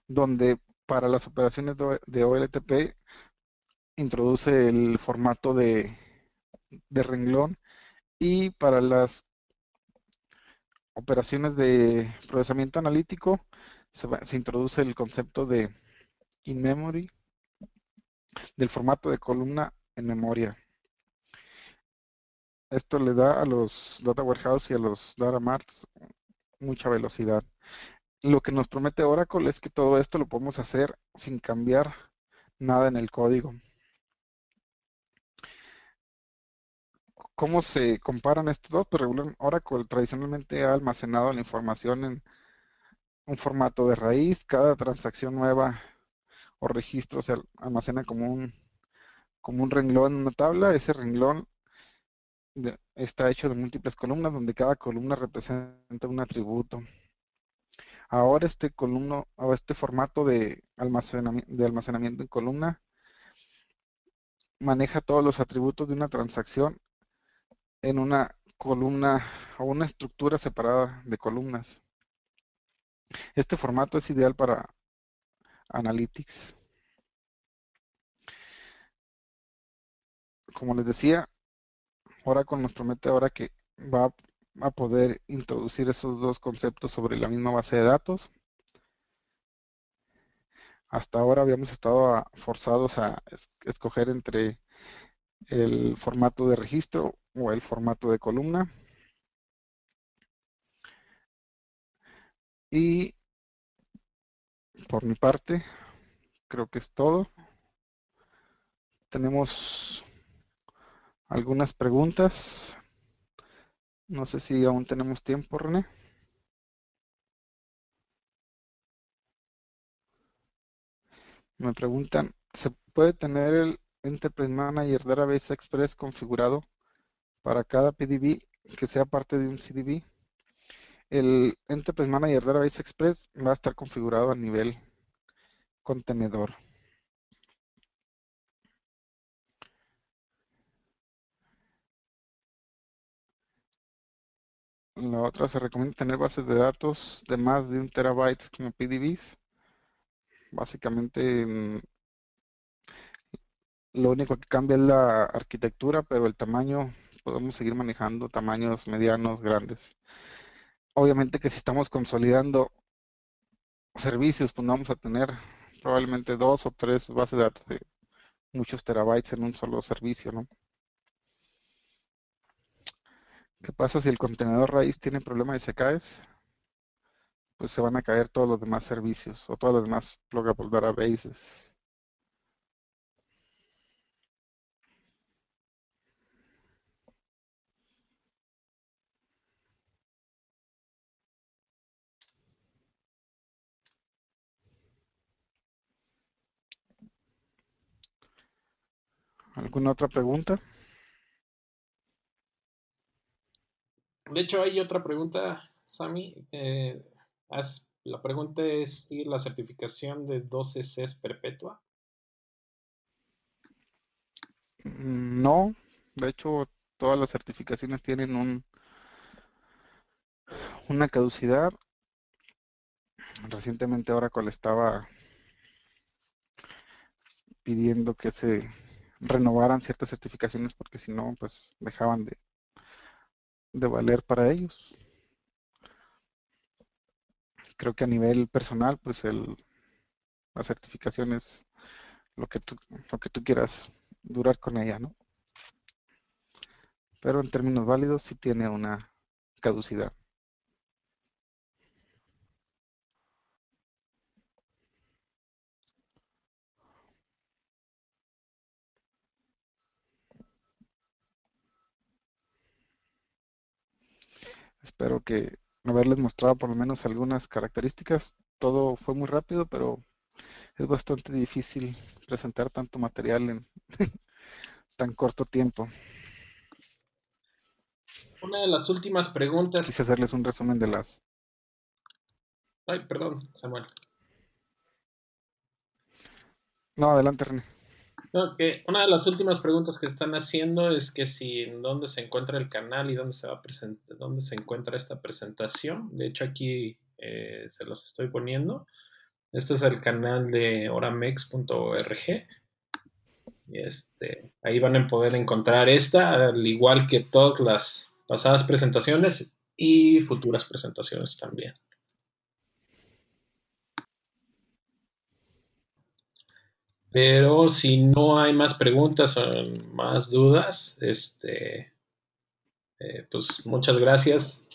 donde para las operaciones de OLTP introduce el formato de renglón, y para las operaciones de procesamiento analítico se introduce el concepto de in-memory, del formato de columna en memoria. Esto le da a los data warehouse y a los data marts mucha velocidad. Lo que nos promete Oracle es que todo esto lo podemos hacer sin cambiar nada en el código. ¿Cómo se comparan estos dos? Pues Oracle tradicionalmente ha almacenado la información en un formato de raíz. Cada transacción nueva o registro se almacena como un renglón en una tabla. Ese renglón está hecho de múltiples columnas, donde cada columna representa un atributo. Ahora este formato de almacenamiento en columna maneja todos los atributos de una transacción en una columna o una estructura separada de columnas. Este formato es ideal para Analytics. Como les decía, Oracle nos promete ahora que va a poder introducir esos dos conceptos sobre la misma base de datos. Hasta ahora habíamos estado forzados a escoger entre el formato de registro o el formato de columna. Y por mi parte, creo que es todo. Tenemos algunas preguntas. No sé si aún tenemos tiempo, René. Me preguntan, ¿se puede tener el Enterprise Manager Database Express configurado para cada PDB que sea parte de un CDB? El Enterprise Manager Database Express va a estar configurado a nivel contenedor. La otra, se recomienda tener bases de datos de más de 1 TB como PDBs. Básicamente, lo único que cambia es la arquitectura, pero el tamaño, podemos seguir manejando tamaños medianos, grandes. Obviamente que si estamos consolidando servicios, pues no vamos a tener probablemente 2 o 3 bases de datos de muchos terabytes en un solo servicio, ¿no? ¿Qué pasa si el contenedor raíz tiene problemas y se cae? Pues se van a caer todos los demás servicios o todos los demás pluggable databases. ¿Alguna otra pregunta? De hecho, hay otra pregunta, Sami. La pregunta es si la certificación de 12C es perpetua. No, de hecho todas las certificaciones tienen una caducidad. Recientemente Oracle estaba pidiendo que se renovaran ciertas certificaciones porque si no, pues dejaban de valer para ellos. Creo que a nivel personal, pues la certificación es lo que tú quieras durar con ella, ¿no? Pero en términos válidos sí tiene una caducidad. Espero que haberles mostrado por lo menos algunas características. Todo fue muy rápido, pero es bastante difícil presentar tanto material en tan corto tiempo. Una de las últimas preguntas. Quise hacerles un resumen de las... Ay, perdón, Samuel. No, adelante, René. No, que una de las últimas preguntas que están haciendo es que si en dónde se encuentra el canal y dónde se va a presentar, dónde se encuentra esta presentación. De hecho, aquí se los estoy poniendo. Este es el canal de oramex.org. Y ahí van a poder encontrar esta, al igual que todas las pasadas presentaciones y futuras presentaciones también. Pero si no hay más preguntas o más dudas, pues muchas gracias.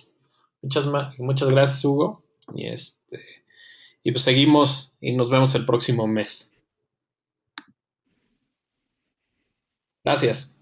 Muchas gracias, Hugo. Y pues seguimos y nos vemos el próximo mes. Gracias.